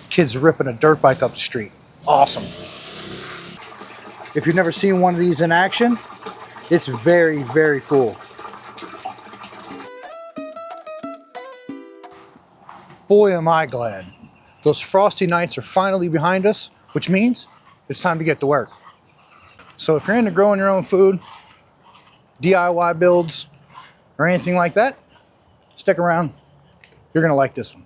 Kids ripping a dirt bike up the street. Awesome. If you've never seen one of these in action, it's very, very cool. Boy, am I glad. Those frosty nights are finally behind us, which means it's time to get to work. So if you're into growing your own food, DIY builds, or anything like that, stick around. You're gonna like this one.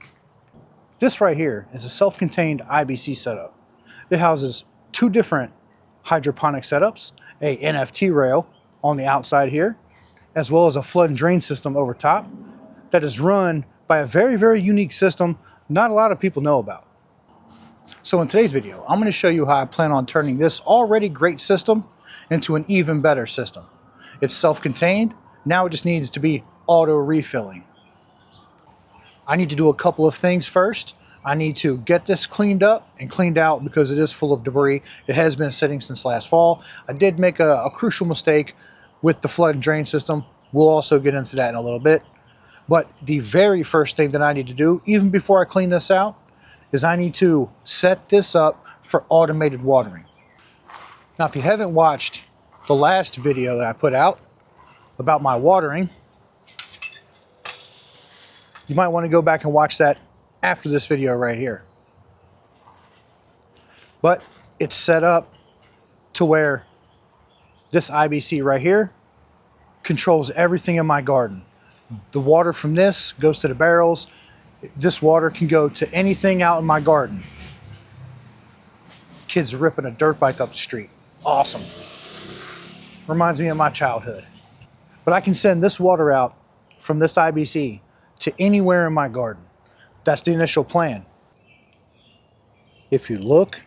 This right here is a self-contained IBC setup. It houses two different hydroponic setups, a NFT rail on the outside here, as well as a flood and drain system over top that is run by a very, very unique system not a lot of people know about. So in today's video, I'm going to show you how I plan on turning this already great system into an even better system. It's self-contained, now it just needs to be auto refilling. I need to do a couple of things first. I need to get this cleaned up and cleaned out because it is full of debris. It has been sitting since last fall. I did make a crucial mistake with the flood and drain system. We'll also get into that in a little bit. But the very first thing that I need to do, even before I clean this out, is I need to set this up for automated watering. Now, if you haven't watched the last video that I put out about my watering, you might want to go back and watch that after this video right here. But it's set up to where this IBC right here controls everything in my garden. The water from this goes to the barrels. This water can go to anything out in my garden. Kids ripping a dirt bike up the street. Awesome. Reminds me of my childhood. But I can send this water out from this IBC to anywhere in my garden. That's the initial plan. If you look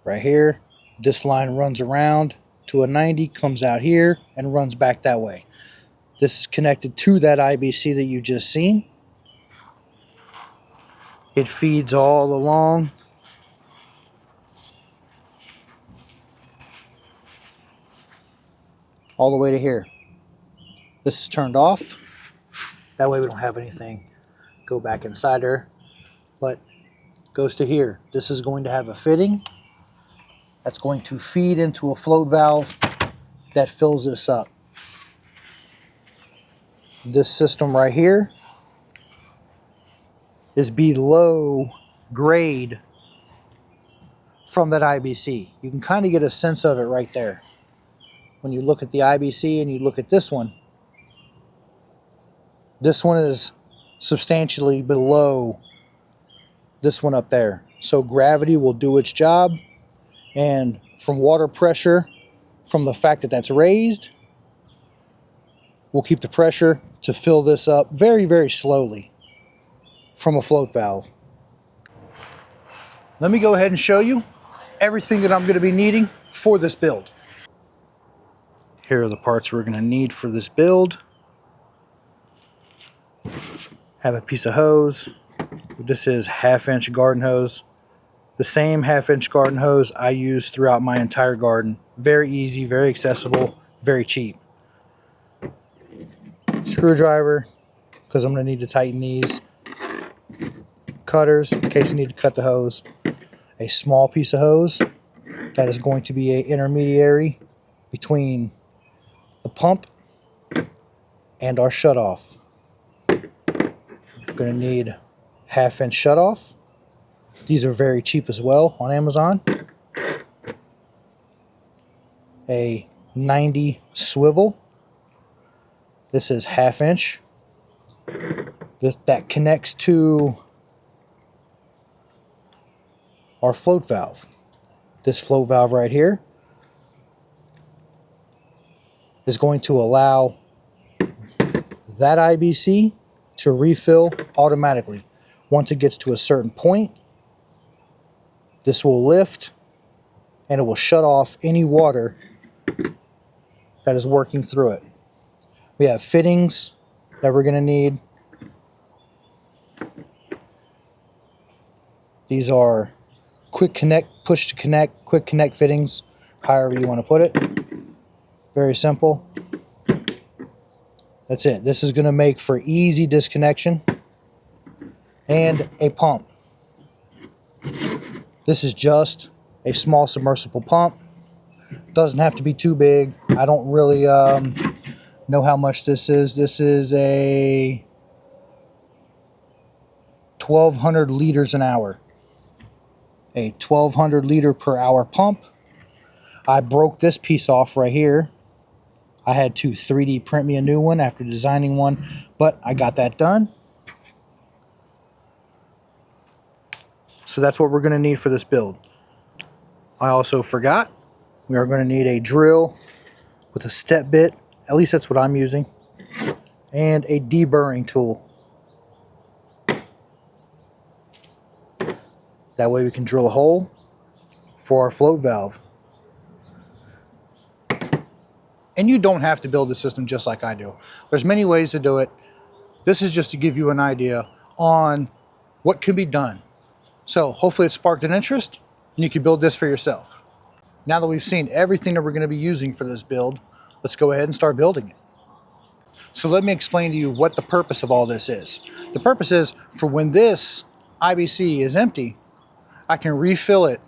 right here, this line runs around to a 90, comes out here and runs back that way. This is connected to that IBC that you just seen. It feeds all along. All the way to here. This is turned off. That way we don't have anything go back inside there, but goes to here. This is going to have a fitting that's going to feed into a float valve that fills this up. This system right here is below grade from that IBC. You can kind of get a sense of it right there. When you look at the IBC and you look at this one is substantially below this one up there. So gravity will do its job, and from water pressure, from the fact that that's raised, we'll keep the pressure to fill this up very, very slowly from a float valve. Let me go ahead and show you everything that I'm going to be needing for this build. Here are the parts we're going to need for this build. Have a piece of hose. This is 1/2-inch garden hose. The same 1/2-inch garden hose I use throughout my entire garden. Very easy, very accessible, very cheap. Screwdriver, because I'm going to need to tighten these. Cutters, in case you need to cut the hose. A small piece of hose that is going to be an intermediary between the pump and our shutoff. Going to need 1/2-inch shutoff. These are very cheap as well on Amazon. A 90 swivel. This is 1/2-inch. That connects to our float valve. This float valve right here is going to allow that IBC to refill automatically. Once it gets to a certain point, this will lift and it will shut off any water that is working through it. We have fittings that we're going to need. These are quick connect, push to connect, quick connect fittings, however you want to put it. Very simple. That's it. This is going to make for easy disconnection. And a pump. This is just a small submersible pump. Doesn't have to be too big. I don't really know how much this is. This is a 1,200 liters an hour. A 1,200 liter per hour pump. I broke this piece off right here. I had to 3D print me a new one after designing one, but I got that done. So that's what we're going to need for this build. I also forgot, we are going to need a drill with a step bit, at least that's what I'm using, and a deburring tool. That way we can drill a hole for our float valve. And you don't have to build the system just like I do. There's many ways to do it. This is just to give you an idea on what can be done. So hopefully it sparked an interest and you can build this for yourself. Now that we've seen everything that we're going to be using for this build, let's go ahead and start building it. So let me explain to you what the purpose of all this is. The purpose is for when this IBC is empty, I can refill it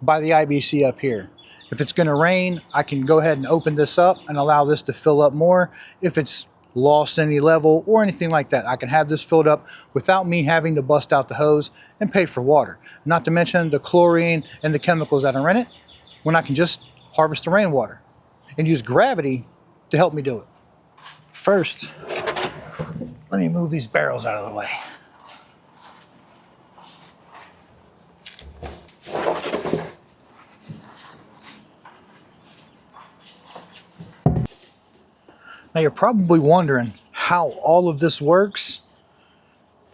by the IBC up here. If it's going to rain, I can go ahead and open this up and allow this to fill up more. If it's lost any level or anything like that, I can have this filled up without me having to bust out the hose and pay for water. Not to mention the chlorine and the chemicals that are in it, when I can just harvest the rainwater and use gravity to help me do it. First, let me move these barrels out of the way. Now you're probably wondering how all of this works,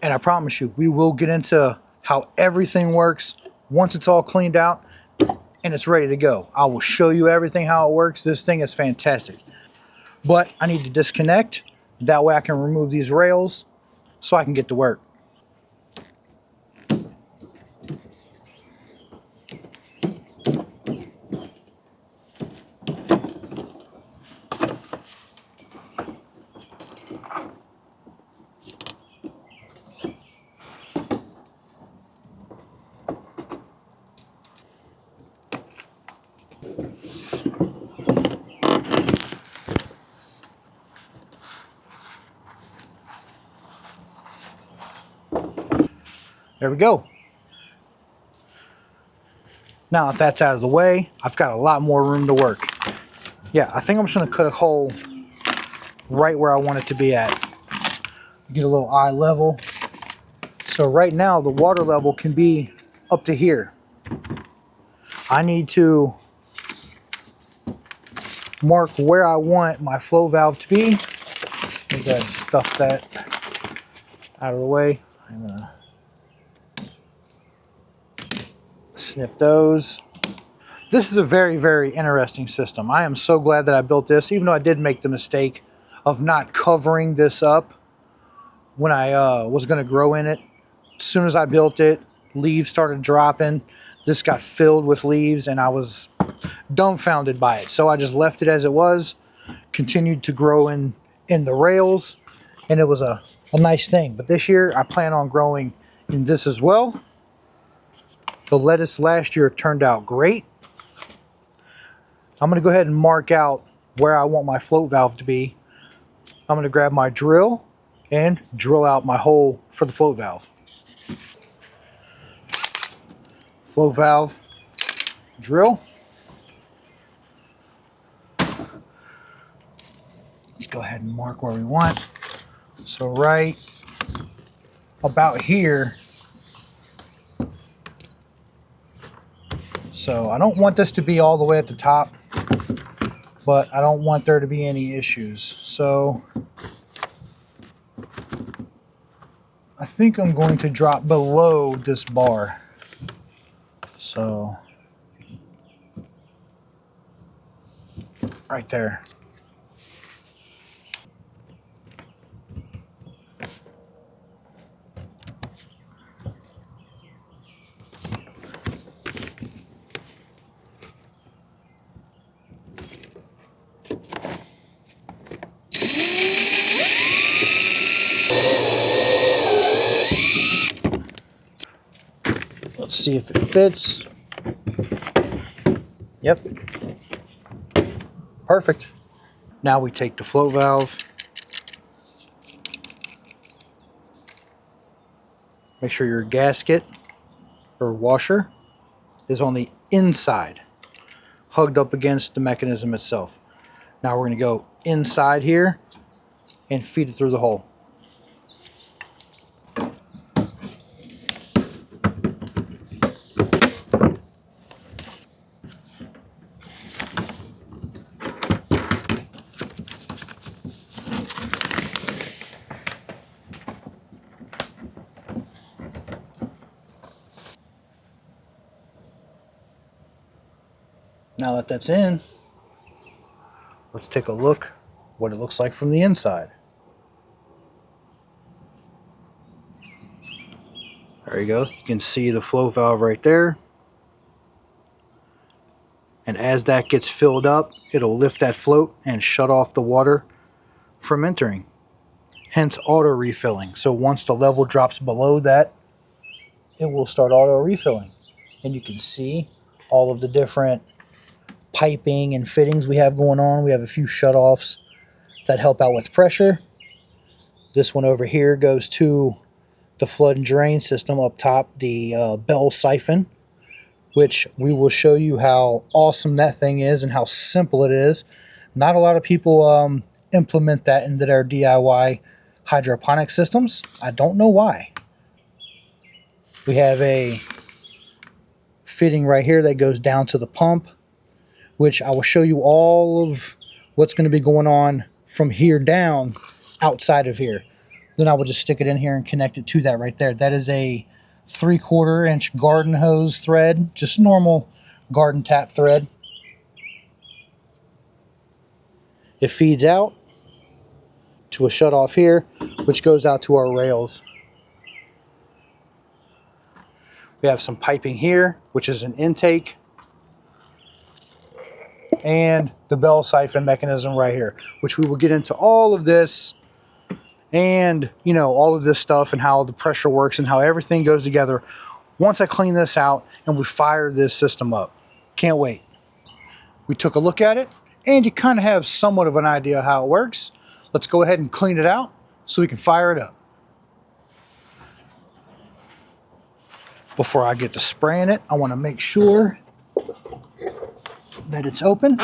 and I promise you, we will get into how everything works once it's all cleaned out and it's ready to go. I will show you everything, how it works. This thing is fantastic. But I need to disconnect, that way I can remove these rails so I can get to work. There we go. Now that that's out of the way, I've got a lot more room to work. Yeah, I think I'm just gonna cut a hole right where I want it to be at. Get a little eye level. So right now the water level can be up to here. I need to mark where I want my flow valve to be. Let me go ahead and stuff that out of the way. I'm gonna snip those. This is a very, very interesting system. I am so glad that I built this, even though I did make the mistake of not covering this up when I was going to grow in it. As soon as I built it, leaves started dropping. This got filled with leaves and I was dumbfounded by it. So I just left it as it was, continued to grow in the rails, and it was a nice thing. But this year I plan on growing in this as well. The lettuce last year turned out great. I'm going to go ahead and mark out where I want my float valve to be. I'm going to grab my drill and drill out my hole for the float valve. Float valve, drill. Let's go ahead and mark where we want. So right about here. So I don't want this to be all the way at the top, but I don't want there to be any issues. So I think I'm going to drop below this bar. So right there. Let's see if it fits. Yep. Perfect. Now we take the float valve. Make sure your gasket or washer is on the inside, hugged up against the mechanism itself. Now we're going to go inside here and feed it through the hole. Now that that's in, let's take a look what it looks like from the inside. There you go. You can see the flow valve right there. And as that gets filled up, it'll lift that float and shut off the water from entering. Hence auto refilling. So once the level drops below that, it will start auto refilling. And you can see all of the different piping and fittings we have going on. We have a few shutoffs that help out with pressure. This one over here goes to the flood and drain system up top, the bell siphon, which we will show you how awesome that thing is and how simple it is. Not a lot of people implement that into their DIY hydroponic systems. I don't know why. We have a fitting right here that goes down to the pump, which I will show you all of what's going to be going on from here down outside of here. Then I will just stick it in here and connect it to that right there. That is a 3/4 inch garden hose thread, just normal garden tap thread. It feeds out to a shut off here, which goes out to our rails. We have some piping here, which is an intake, and the bell siphon mechanism right here, which we will get into all of this and, you know, all of this stuff and how the pressure works and how everything goes together once I clean this out and we fire this system up. Can't wait. We took a look at it and you kind of have somewhat of an idea how it works. Let's go ahead and clean it out so we can fire it up. Before I get to spraying it, I want to make sure that it's open.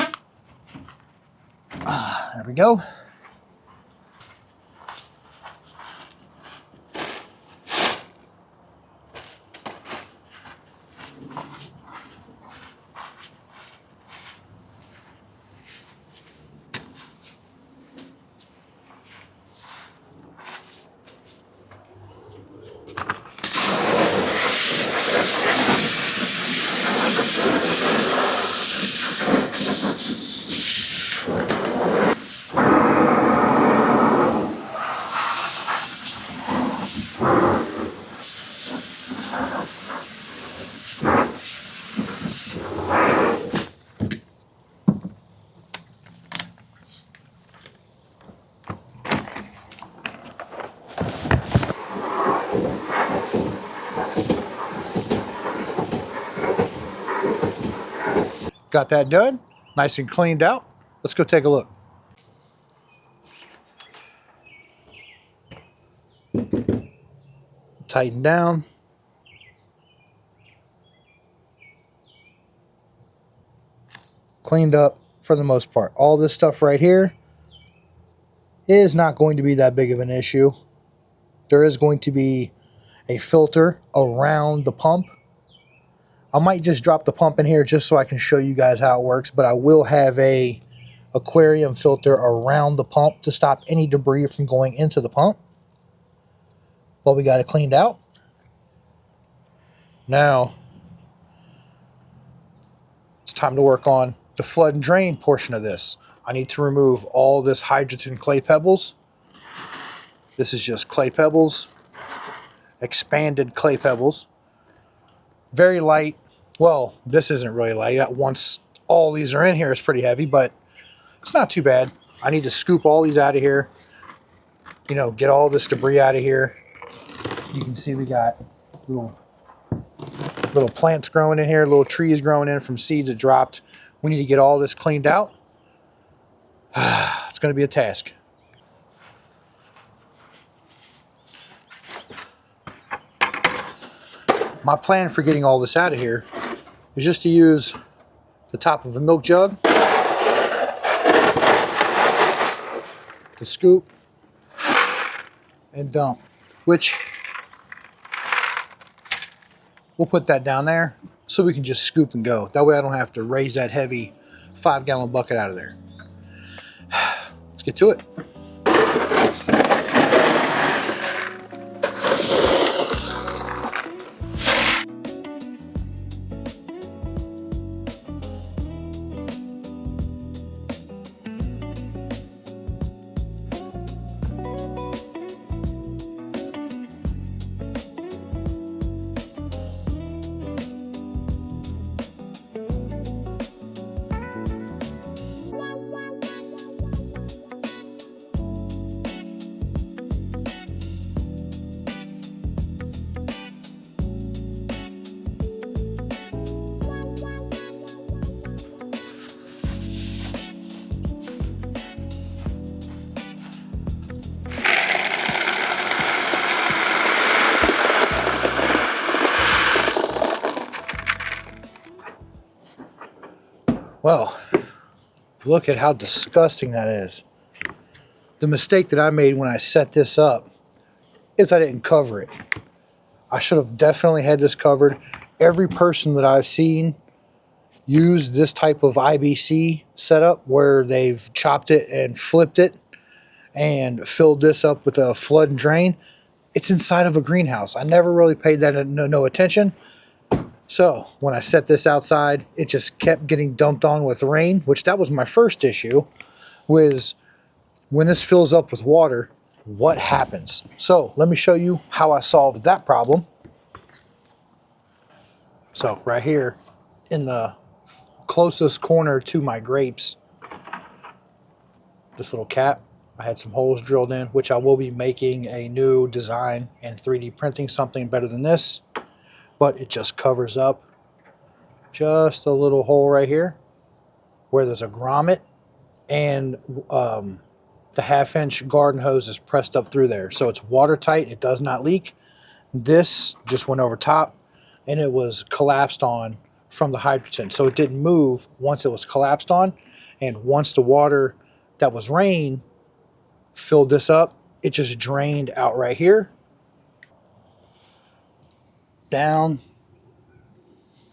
There we go. Got that done, nice and cleaned out. Let's go take a look. Tighten down. Cleaned up for the most part. All this stuff right here is not going to be that big of an issue. There is going to be a filter around the pump. I might just drop the pump in here just so I can show you guys how it works, but I will have a aquarium filter around the pump to stop any debris from going into the pump. But we got it cleaned out. Now, it's time to work on the flood and drain portion of this. I need to remove all this hydrogen clay pebbles. This is just clay pebbles, expanded clay pebbles. Very light. Well, this isn't really light. Once all these are in here, it's pretty heavy, but it's not too bad. I need to scoop all these out of here. You know, get all this debris out of here. You can see we got little Little plants growing in here, little trees growing in from seeds that dropped. We need to get all this cleaned out. It's going to be a task. My plan for getting all this out of here is just to use the top of a milk jug to scoop and dump, which we'll put that down there so we can just scoop and go. That way I don't have to raise that heavy 5-gallon bucket out of there. Let's get to it. Well, look at how disgusting that is. The mistake that I made when I set this up is I didn't cover it. I should have definitely had this covered. Every person that I've seen use this type of IBC setup where they've chopped it and flipped it and filled this up with a flood and drain, it's inside of a greenhouse. I never really paid that no attention. So when I set this outside, it just kept getting dumped on with rain, which that was my first issue, was when this fills up with water, what happens? So let me show you how I solved that problem. So right here in the closest corner to my grapes, this little cap, I had some holes drilled in, which I will be making a new design and 3D printing something better than this. But it just covers up just a little hole right here where there's a grommet, and the 1/2-inch garden hose is pressed up through there. So it's watertight, it does not leak. This just went over top and it was collapsed on from the hydrant. So it didn't move once it was collapsed on. And once the water that was rain filled this up, it just drained out right here, down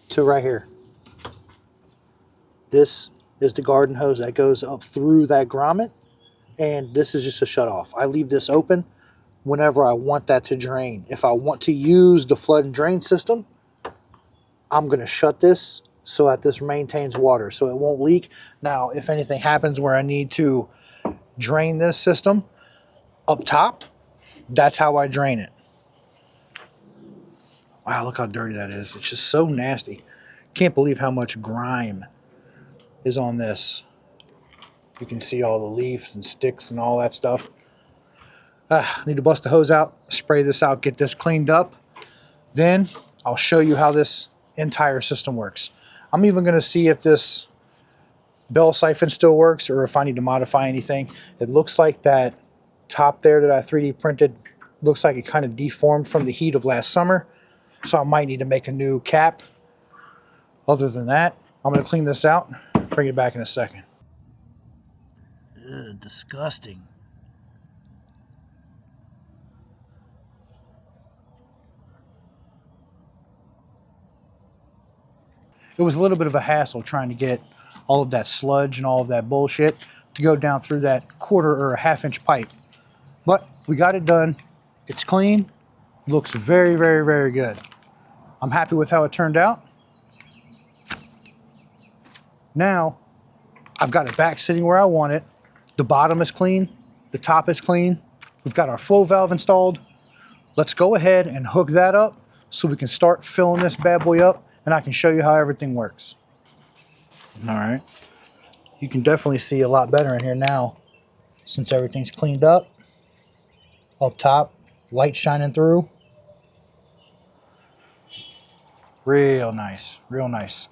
to right here. This is the garden hose that goes up through that grommet, and this is just a shut off. I leave this open whenever I want that to drain. If I want to use the flood and drain system, I'm going to shut this so that this maintains water so it won't leak. Now, if anything happens where I need to drain this system up top, that's how I drain it. Wow, look how dirty that is. It's just so nasty. Can't believe how much grime is on this. You can see all the leaves and sticks and all that stuff. Need to bust the hose out, spray this out, get this cleaned up. Then I'll show you how this entire system works. I'm even going to see if this bell siphon still works or if I need to modify anything. It looks like that top there that I 3D printed looks like it kind of deformed from the heat of last summer. So I might need to make a new cap. Other than that, I'm going to clean this out, bring it back in a second. Ugh, disgusting. It was a little bit of a hassle trying to get all of that sludge and all of that bullshit to go down through that 1/4 or a 1/2-inch pipe. But we got it done. It's clean. Looks very, very, very good. I'm happy with how it turned out. Now, I've got it back sitting where I want it. The bottom is clean. The top is clean. We've got our flow valve installed. Let's go ahead and hook that up so we can start filling this bad boy up, and I can show you how everything works. All right. You can definitely see a lot better in here now since everything's cleaned up. Up top, light shining through. Real nice, real nice.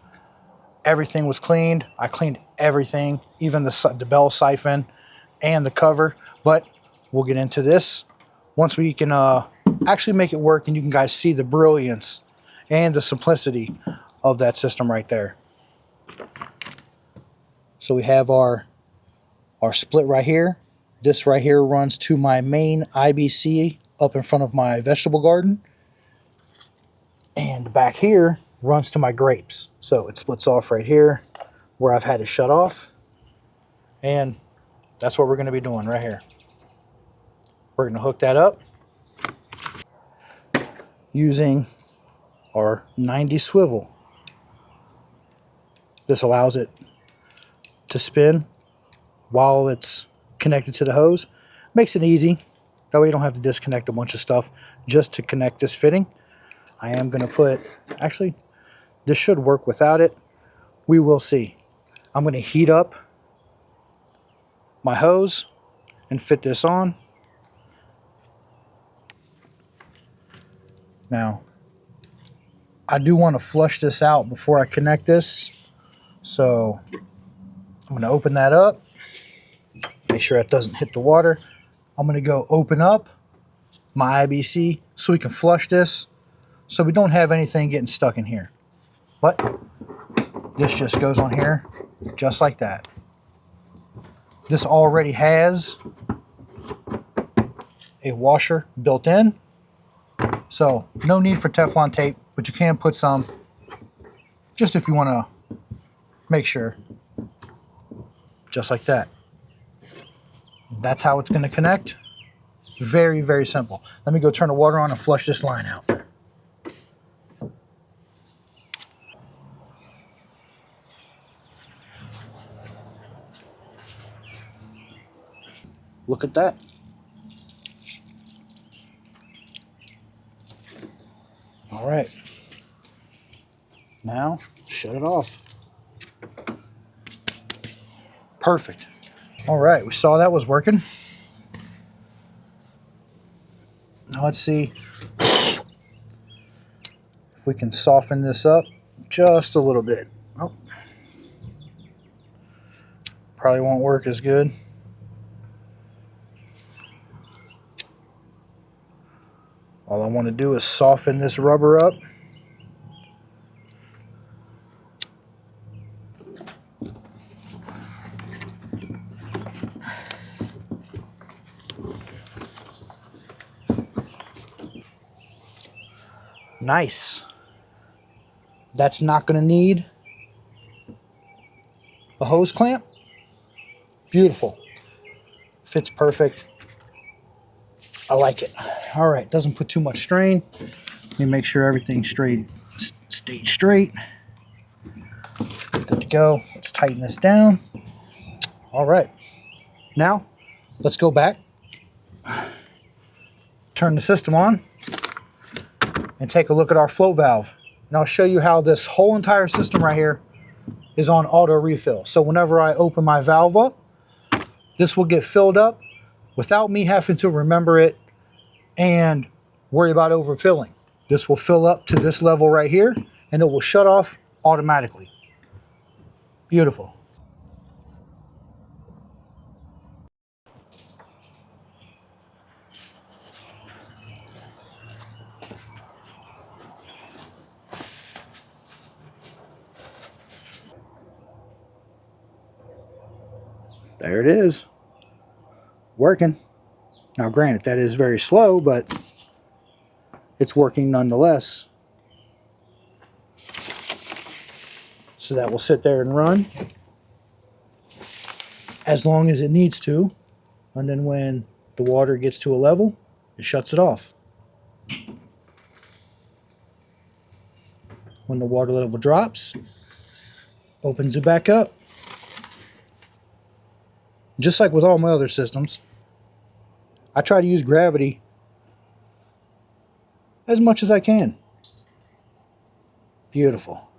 Everything was cleaned. I cleaned everything, even the bell siphon and the cover. But we'll get into this once we can actually make it work, and you can guys see the brilliance and the simplicity of that system right there. So we have our split right here. This right here runs to my main IBC up in front of my vegetable garden. And back here runs to my grapes. So it splits off right here where I've had it shut off. And that's what we're going to be doing right here. We're going to hook that up using our 90 swivel. This allows it to spin while it's connected to the hose. Makes it easy. That way you don't have to disconnect a bunch of stuff just to connect this fitting. I am going to put, actually, this should work without it. We will see. I'm going to heat up my hose and fit this on. Now, I do want to flush this out before I connect this. So I'm going to open that up. Make sure it doesn't hit the water. I'm going to go open up my IBC so we can flush this, so we don't have anything getting stuck in here. But this just goes on here just like that. This already has a washer built in, so no need for Teflon tape, but you can put some just if you want to make sure. Just like that. That's how it's going to connect. Very, very simple. Let me go turn the water on and flush this line out. Look at that. All right. Now, shut it off. Perfect. All right, we saw that was working. Now let's see if we can soften this up just a little bit. Oh, probably won't work as good. All I want to do is soften this rubber up. Nice. That's not going to need a hose clamp. Beautiful. Fits perfect. I like it. All right, doesn't put too much strain. Let me make sure everything's stayed straight. Good to go. Let's tighten this down. All right. Now, let's go back. Turn the system on and take a look at our flow valve. And I'll show you how this whole entire system right here is on auto refill. So whenever I open my valve up, this will get filled up without me having to remember it and worry about overfilling. This will fill up to this level right here, and it will shut off automatically. Beautiful. There it is. Working. Now granted, that is very slow, but it's working nonetheless. So that will sit there and run as long as it needs to. And then when the water gets to a level, it shuts it off. When the water level drops, opens it back up. Just like with all my other systems, I try to use gravity as much as I can. Beautiful.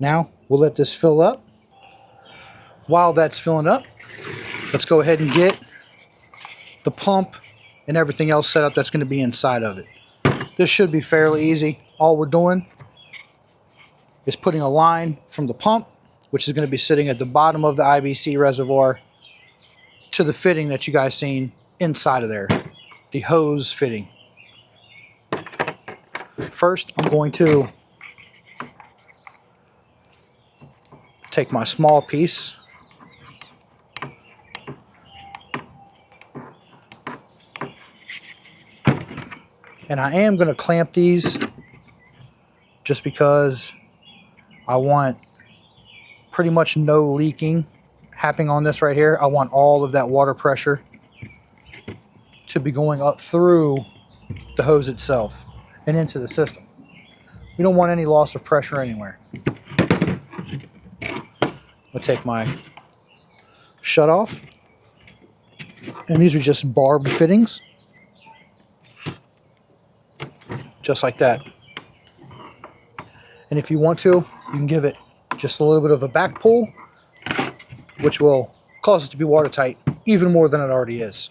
Now, we'll let this fill up. While that's filling up, let's go ahead and get the pump and everything else set up that's going to be inside of it. This should be fairly easy. all we're doing is putting a line from the pump, which is going to be sitting at the bottom of the IBC reservoir, to the fitting that you guys seen inside of there, the hose fitting. First, I'm going to take my small piece and I am going to clamp these just because I want pretty much no leaking happening on this right here. I want all of that water pressure to be going up through the hose itself and into the system. We don't want any loss of pressure anywhere. I'll take my shut off, and these are just barbed fittings, just like that. And if you want to, you can give it just a little bit of a back pull, which will cause it to be watertight even more than it already is.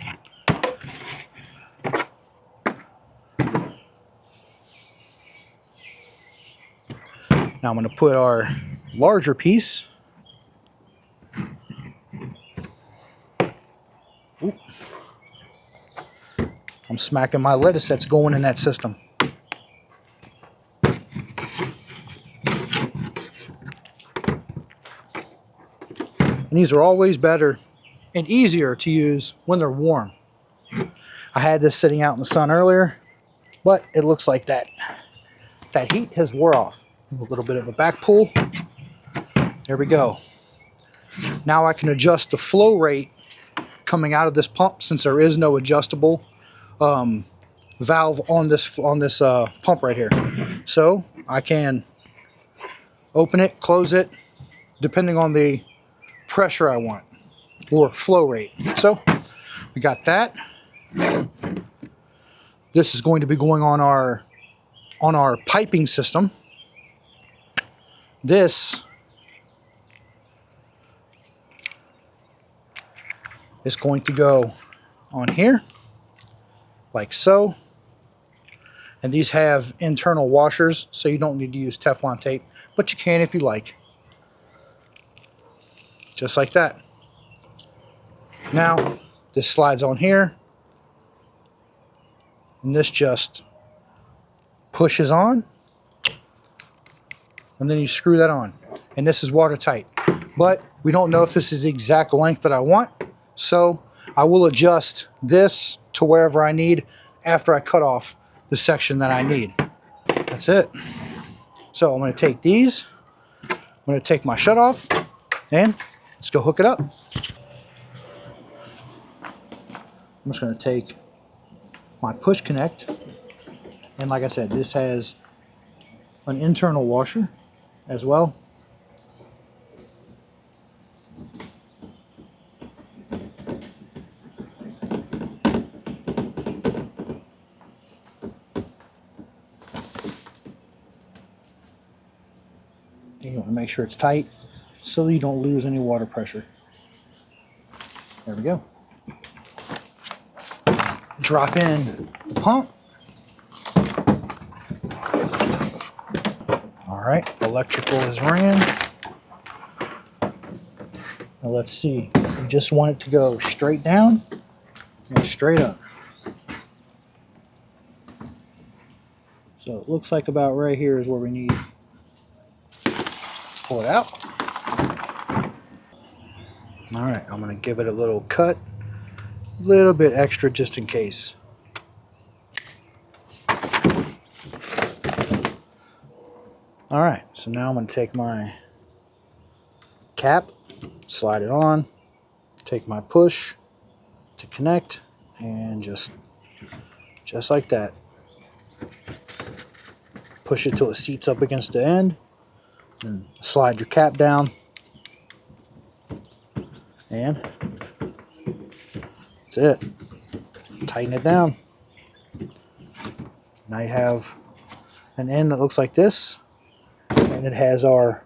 Now I'm going to put our larger piece. Ooh. I'm smacking my lettuce that's going in that system. And these are always better and easier to use when they're warm. I had this sitting out in the sun earlier, but it looks like that heat has wore off. A little bit of a back pull. There we go. Now I can adjust the flow rate coming out of this pump, since there is no adjustable valve on this pump right here. So I can open it, close it, depending on the pressure I want or flow rate. So we got that. This is going to be going on our piping system. This is going to go on here like so, and these have internal washers, so you don't need to use Teflon tape, but you can if you like. Just like that. Now this slides on here, and this just pushes on, and then you screw that on, and this is watertight. But we don't know if this is the exact length that I want, so I will adjust this to wherever I need after I cut off the section that I need. That's it. So I'm going to take these, I'm going to take my shut off, and let's go hook it up. I'm just going to take my push connect, and like I said, this has an internal washer as well. You want to make sure it's tight so you don't lose any water pressure. There we go. Drop in the pump. All right, electrical is ran. Now let's see. We just want it to go straight down and straight up. So it looks like about right here is where we need. Let's pull it out. All right, I'm going to give it a little cut, a little bit extra just in case. All right, so now I'm going to take my cap, slide it on, take my push to connect, and just like that. Push it till it seats up against the end, and slide your cap down, and that's it. Tighten it down. Now you have an end that looks like this, and it has our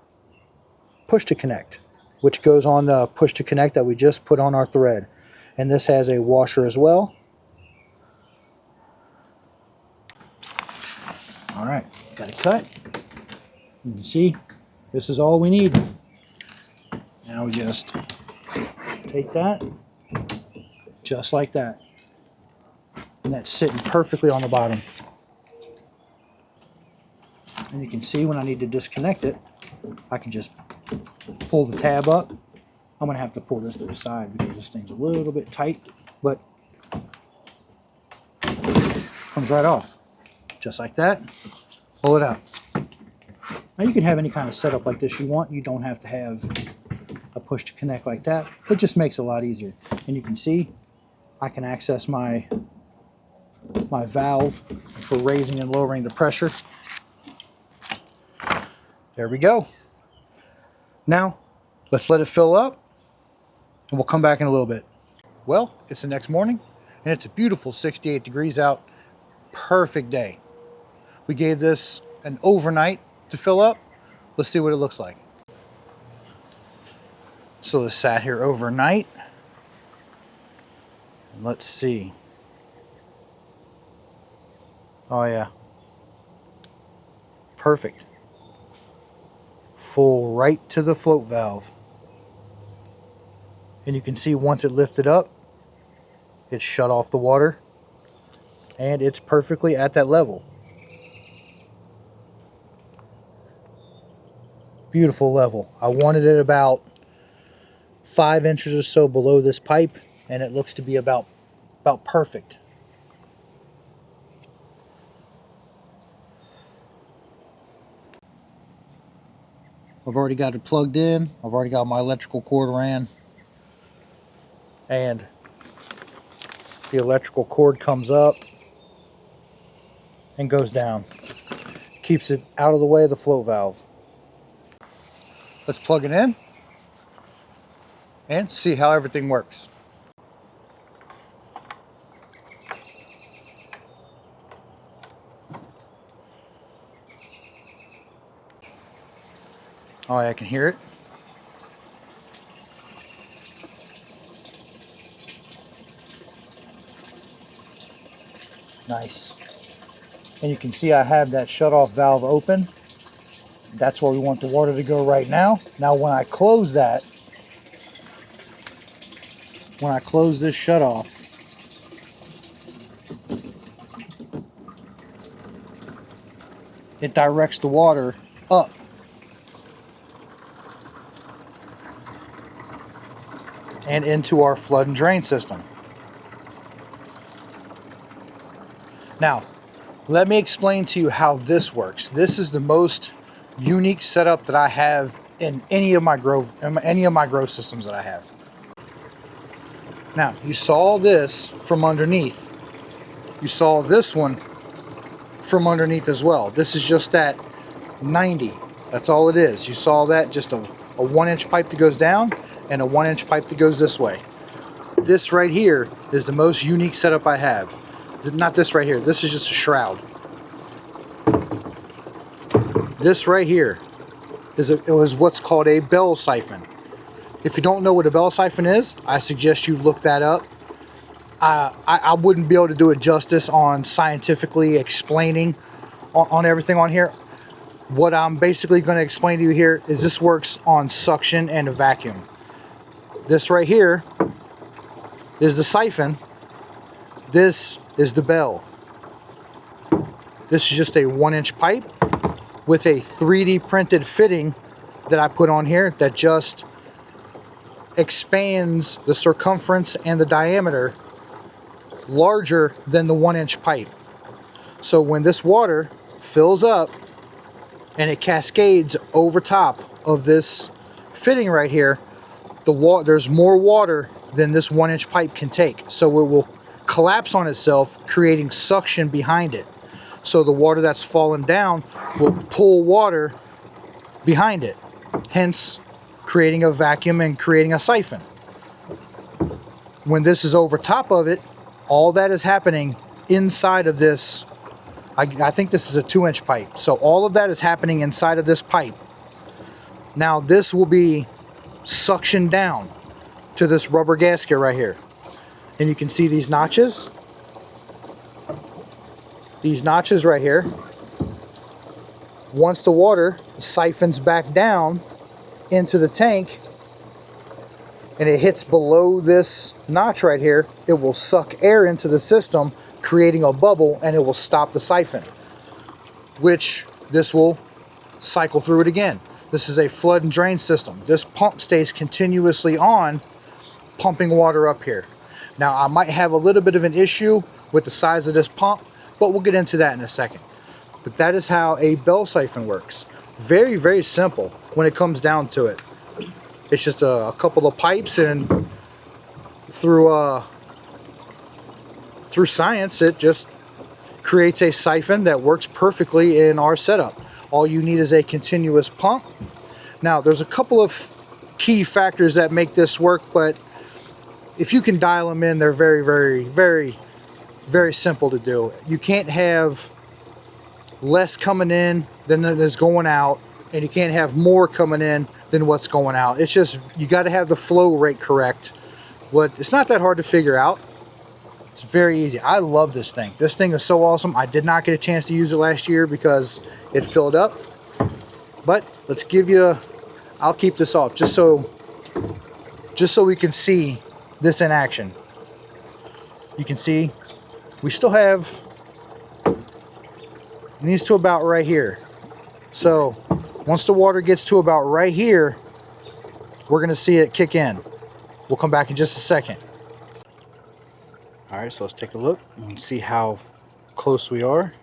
push to connect, which goes on the push to connect that we just put on our thread. And this has a washer as well. All right, got it cut. You can see this is all we need. Now we just take that, just like that. And that's sitting perfectly on the bottom. And you can see when I need to disconnect it, I can just pull the tab up. I'm going to have to pull this to the side because this thing's a little bit tight, but comes right off. Just like that. Pull it out. Now you can have any kind of setup like this you want. You don't have to have a push to connect like that. It just makes it a lot easier. And you can see I can access my valve for raising and lowering the pressure. There we go. Now let's let it fill up and we'll come back in a little bit. Well, it's the next morning and it's a beautiful 68 degrees out. Perfect day. We gave this an overnight to fill up. Let's see what it looks like. So this sat here overnight. And let's see. Oh yeah. Perfect. Full right to the float valve. And you can see once it lifted up, it shut off the water. And it's perfectly at that level. Beautiful level. I wanted it about 5 inches or so below this pipe, and it looks to be about perfect. I've already got it plugged in. I've already got my electrical cord ran. And the electrical cord comes up and goes down. Keeps it out of the way of the float valve. Let's plug it in and see how everything works. Oh, I can hear it. Nice. And you can see I have that shut-off valve open. That's where we want the water to go right now. Now when I close that, when I close this shut-off, it directs the water up. And into our flood and drain system. Now, let me explain to you how this works. This is the most unique setup that I have in any of my grow systems that I have. Now, you saw this from underneath. You saw this one from underneath as well. This is just that 90. That's all it is. You saw that, just a 1-inch pipe that goes down and a 1-inch pipe that goes this way. This right here is the most unique setup I have. Not this right here. This is just a shroud. This right here is what's called a bell siphon. If you don't know what a bell siphon is, I suggest you look that up. I wouldn't be able to do it justice on scientifically explaining on everything on here. What I'm basically going to explain to you here is this works on suction and a vacuum. This right here is the siphon. This is the bell. This is just a 1-inch pipe with a 3D printed fitting that I put on here that just expands the circumference and the diameter larger than the 1-inch pipe. So when this water fills up and it cascades over top of this fitting right here, there's more water than this 1-inch pipe can take. So it will collapse on itself, creating suction behind it. So the water that's fallen down will pull water behind it, hence creating a vacuum and creating a siphon. When this is over top of it, all that is happening inside of this, I think this is a 2-inch pipe. So all of that is happening inside of this pipe. Now this will be suctioned down to this rubber gasket right here. And you can see these notches. These notches right here Once the water siphons back down into the tank and it hits below this notch right here, it will suck air into the system, creating a bubble, and it will stop the siphon, which this will cycle through it again. This is a flood and drain system. This pump stays continuously on, pumping water up here. Now, I might have a little bit of an issue with the size of this pump, but we'll get into that in a second. But that is how a bell siphon works. Very, very simple when it comes down to it. It's just a couple of pipes, and through science, it just creates a siphon that works perfectly in our setup. All you need is a continuous pump. Now, there's a couple of key factors that make this work, but if you can dial them in, they're very, very, very, very simple to do. You can't have less coming in than is going out, and you can't have more coming in than what's going out. It's just, you got to have the flow rate correct. But it's not that hard to figure out. It's very easy. I love this thing. This thing is so awesome. I did not get a chance to use it last year because it filled up. But let's give you, I'll keep this off just so we can see this in action. You can see we still have these to about right here. So once the water gets to about right here, we're going to see it kick in. We'll come back in just a second. All right, so let's take a look and see how close we are.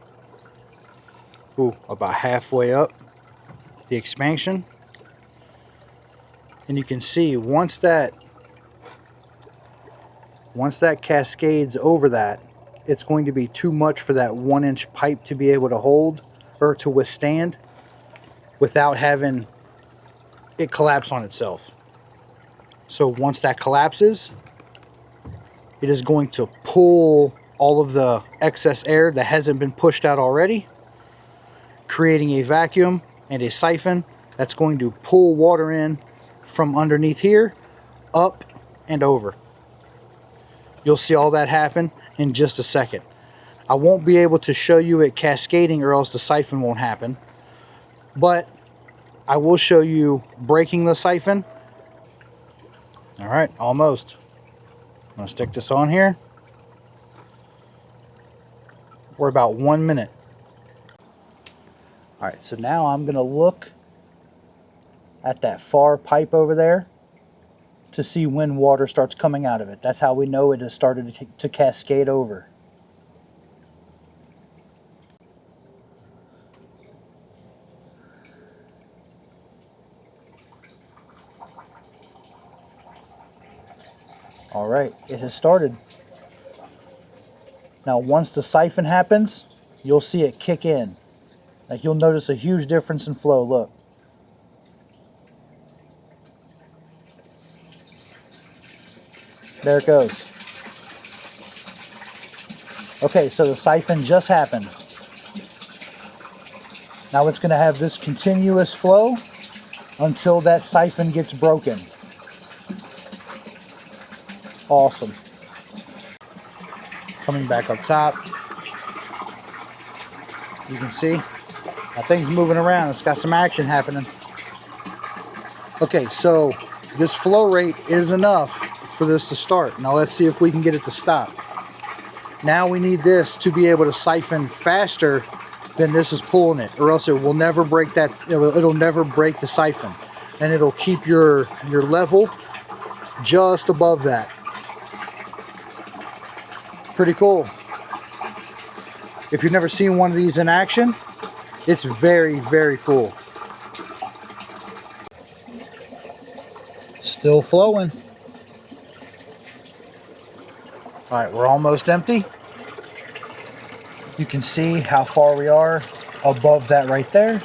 Ooh, about halfway up the expansion. And you can see once that cascades over that, it's going to be too much for that 1-inch pipe to be able to hold or to withstand without having it collapse on itself. So once that collapses, it is going to pull all of the excess air that hasn't been pushed out already, creating a vacuum and a siphon that's going to pull water in from underneath here, up and over. You'll see all that happen in just a second. I won't be able to show you it cascading or else the siphon won't happen, but I will show you breaking the siphon. All right, almost. I'm gonna stick this on here. We're about 1 minute. All right, so now I'm gonna look at that far pipe over there to see when water starts coming out of it. That's how we know it has started to cascade over. All right, it has started. Now, once the siphon happens, you'll see it kick in. Like, you'll notice a huge difference in flow. Look. There it goes. Okay, so the siphon just happened. Now it's going to have this continuous flow until that siphon gets broken. Awesome. Coming back up top. You can see that thing's moving around. It's got some action happening. Okay, so this flow rate is enough for this to start. Now let's see if we can get it to stop. Now we need this to be able to siphon faster than this is pulling it, or else it will never break that. It'll never break the siphon, and it'll keep your level just above that. Pretty cool. If you've never seen one of these in action, it's very, very cool. Still flowing. All right, we're almost empty. You can see how far we are above that right there.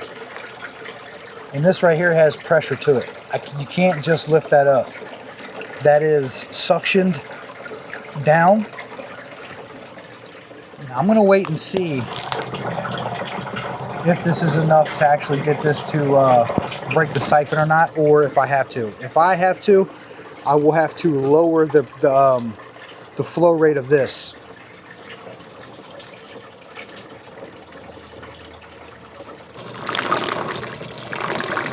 And this right here has pressure to it. You can't just lift that up. That is suctioned down. I'm going to wait and see if this is enough to actually get this to break the siphon or not, or if I have to. If I have to, I will have to lower the flow rate of this.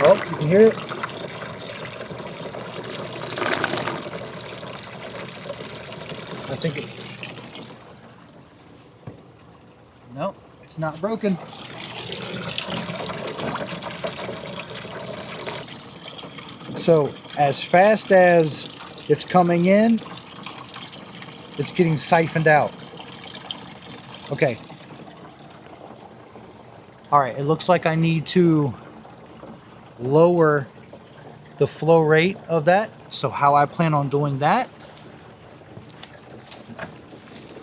Oh, you can hear it. I think it. No, it's not broken. So as fast as it's coming in, it's getting siphoned out. Okay. All right, it looks like I need to lower the flow rate of that. So how I plan on doing that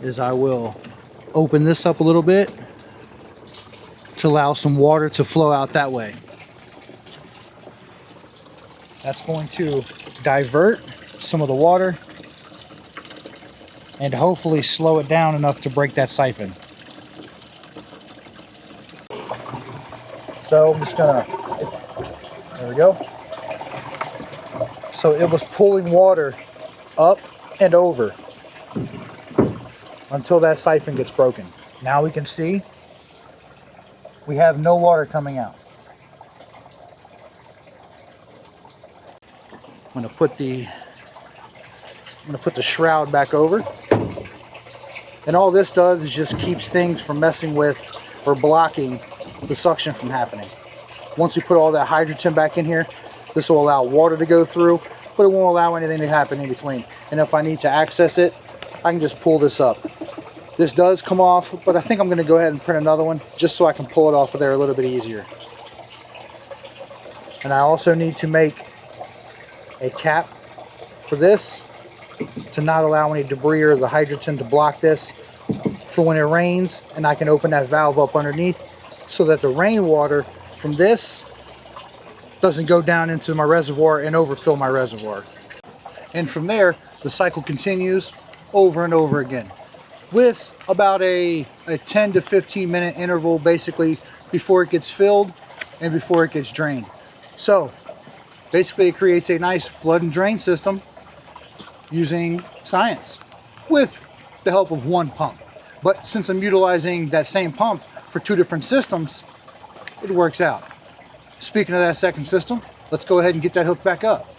is I will open this up a little bit to allow some water to flow out that way. That's going to divert some of the water and hopefully slow it down enough to break that siphon. So I'm just gonna, there we go. So it was pulling water up and over until that siphon gets broken. Now we can see we have no water coming out. I'm gonna put the shroud back over. And all this does is just keeps things from messing with or blocking the suction from happening. Once we put all that hydrogen back in here, this will allow water to go through, but it won't allow anything to happen in between. And if I need to access it, I can just pull this up. This does come off, but I think I'm gonna go ahead and print another one just so I can pull it off of there a little bit easier. And I also need to make a cap for this to not allow any debris or the hydrogen to block this for when it rains, and I can open that valve up underneath so that the rainwater from this doesn't go down into my reservoir and overfill my reservoir. And from there, the cycle continues over and over again with about a 10 to 15 minute interval basically before it gets filled and before it gets drained. So basically it creates a nice flood and drain system using science with the help of one pump. But since I'm utilizing that same pump for two different systems, it works out. Speaking of that second system, let's go ahead and get that hook back up.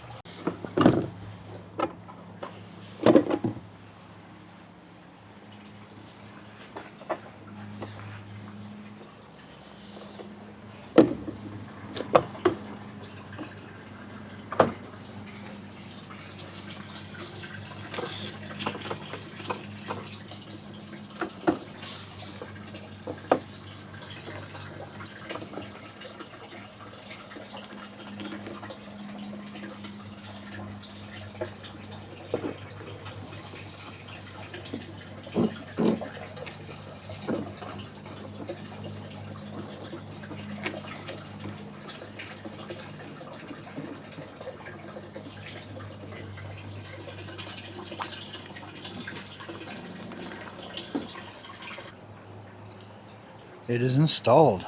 It is installed.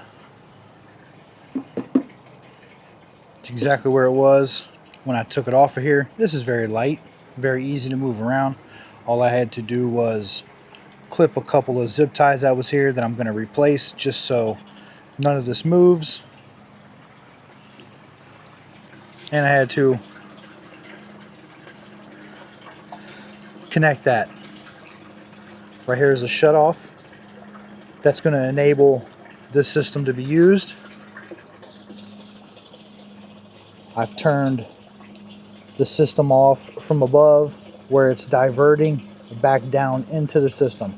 It's exactly where it was when I took it off of here. This is very light, very easy to move around. All I had to do was clip a couple of zip ties that was here that I'm going to replace just so none of this moves. And I had to connect that. Right here is a shut off. That's going to enable this system to be used. I've turned the system off from above where it's diverting back down into the system.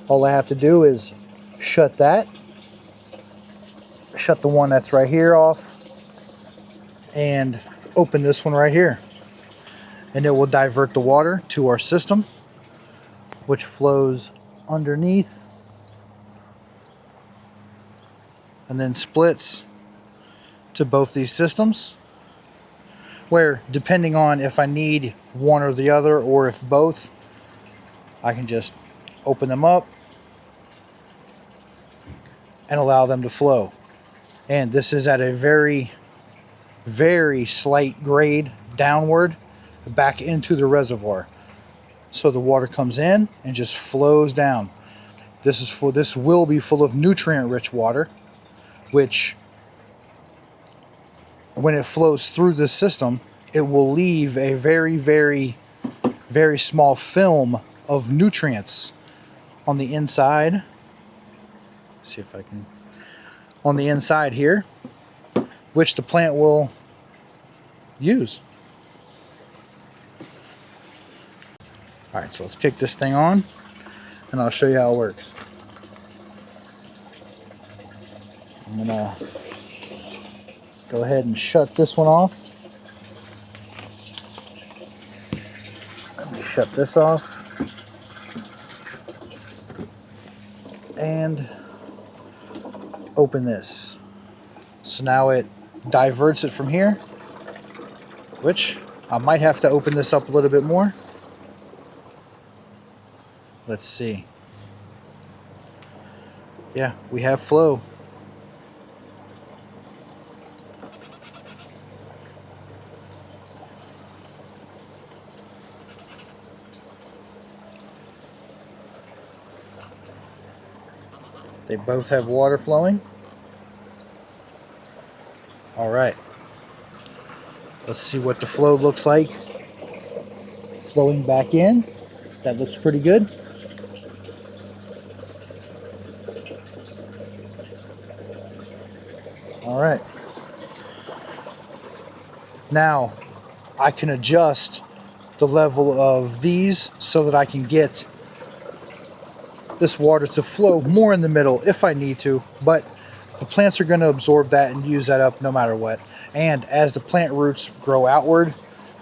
All I have to do is shut that, shut the one that's right here off, and open this one right here. And it will divert the water to our system, which flows underneath and then splits to both these systems, where depending on if I need one or the other or if both, I can just open them up and allow them to flow. And this is at a very, very slight grade downward back into the reservoir. So the water comes in and just flows down. This will be full of nutrient rich water, which when it flows through this system, it will leave a very, very, very small film of nutrients on the inside. See if I can. On the inside here, which the plant will use. All right, so let's kick this thing on and I'll show you how it works. I'm gonna go ahead and shut this one off. Let me shut this off. And open this. So now it diverts it from here, which I might have to open this up a little bit more. Let's see. Yeah, we have flow. They both have water flowing. All right. Let's see what the flow looks like. Flowing back in. That looks pretty good. All right. Now I can adjust the level of these so that I can get this water to flow more in the middle if I need to, but the plants are going to absorb that and use that up no matter what. And as the plant roots grow outward,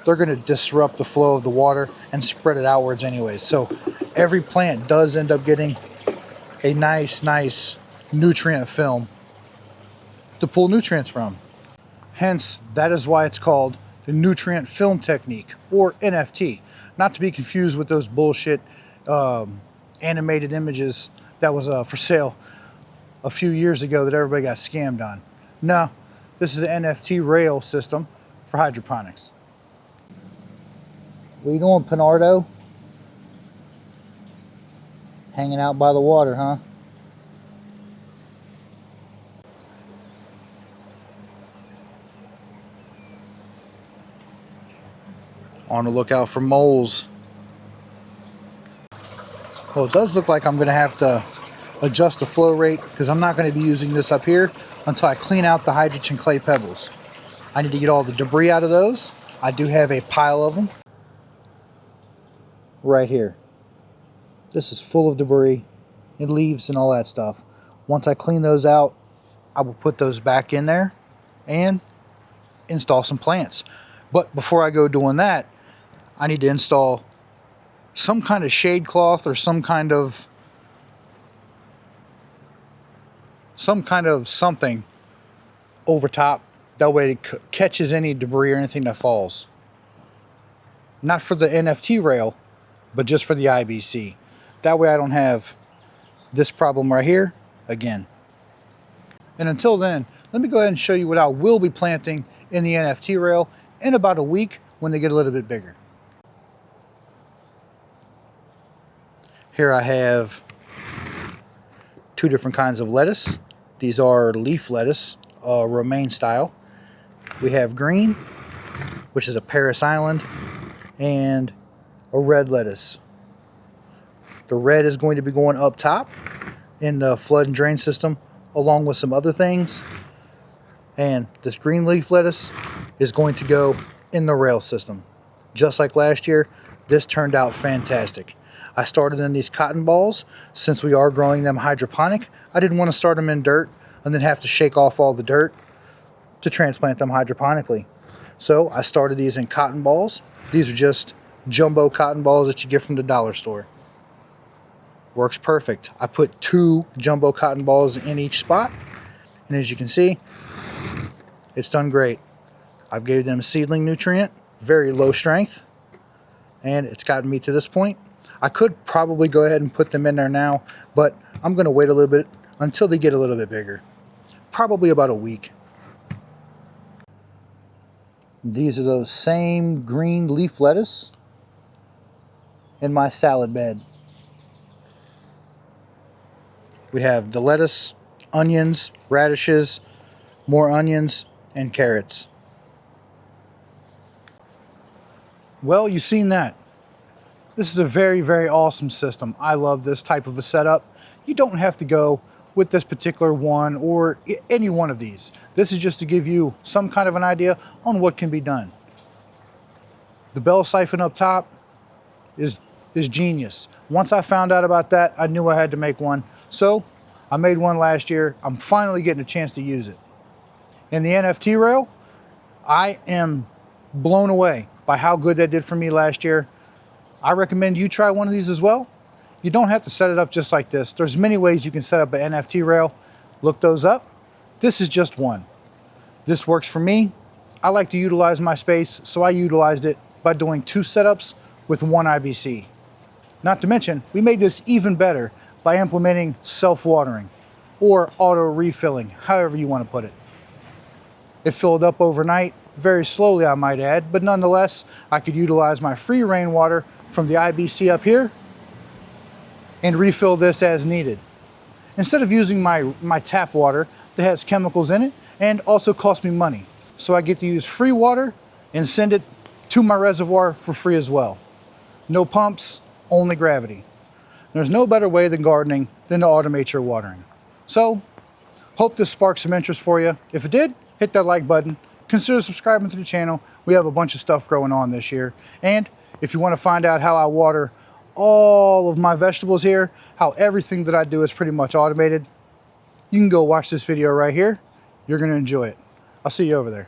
they're going to disrupt the flow of the water and spread it outwards anyways. So every plant does end up getting a nice nutrient film to pull nutrients from. Hence, that is why it's called the nutrient film technique, or NFT. Not to be confused with those bullshit animated images that was for sale a few years ago that everybody got scammed on. No, this is the NFT rail system for hydroponics. What you doing, Pinardo? Hanging out by the water, huh? On the lookout for moles. Well, it does look like I'm going to have to adjust the flow rate because I'm not going to be using this up here until I clean out the hydrogen clay pebbles. I need to get all the debris out of those. I do have a pile of them right here. This is full of debris and leaves and all that stuff. Once I clean those out, I will put those back in there and install some plants. But before I go doing that, I need to install some kind of shade cloth or some kind of something over top. That way it catches any debris or anything that falls. Not for the NFT rail, but just for the IBC. That way I don't have this problem right here again. And until then, let me go ahead and show you what I will be planting in the NFT rail in about a week when they get a little bit bigger. Here I have two different kinds of lettuce. These are leaf lettuce, romaine style. We have green, which is a Paris Island, and a red lettuce. The red is going to be going up top in the flood and drain system, along with some other things. And this green leaf lettuce is going to go in the rail system. Just like last year, this turned out fantastic. I started in these cotton balls. Since we are growing them hydroponic, I didn't want to start them in dirt and then have to shake off all the dirt to transplant them hydroponically. So I started these in cotton balls. These are just jumbo cotton balls that you get from the dollar store. Works perfect. I put 2 jumbo cotton balls in each spot, and as you can see, it's done great. I've gave them seedling nutrient, very low strength, and it's gotten me to this point. I could probably go ahead and put them in there now, but I'm going to wait a little bit until they get a little bit bigger. Probably about a week. These are those same green leaf lettuce in my salad bed. We have the lettuce, onions, radishes, more onions, and carrots. Well, you've seen that. This is a very, very awesome system. I love this type of a setup. You don't have to go with this particular one or any one of these. This is just to give you some kind of an idea on what can be done. The bell siphon up top is genius. Once I found out about that, I knew I had to make one. So I made one last year. I'm finally getting a chance to use it. And the NFT rail, I am blown away by how good that did for me last year. I recommend you try one of these as well. You don't have to set it up just like this. There's many ways you can set up an NFT rail. Look those up. This is just one. This works for me. I like to utilize my space, so I utilized it by doing 2 setups with 1 IBC. Not to mention, we made this even better by implementing self-watering or auto refilling, however you want to put it. It filled up overnight, very slowly I might add, but nonetheless, I could utilize my free rainwater from the IBC up here and refill this as needed. Instead of using my tap water that has chemicals in it and also costs me money. So I get to use free water and send it to my reservoir for free as well. No pumps, only gravity. There's no better way than gardening than to automate your watering. So, hope this sparked some interest for you. If it did, hit that like button. Consider subscribing to the channel. We have a bunch of stuff going on this year. And if you want to find out how I water all of my vegetables here, how everything that I do is pretty much automated, you can go watch this video right here. You're going to enjoy it. I'll see you over there.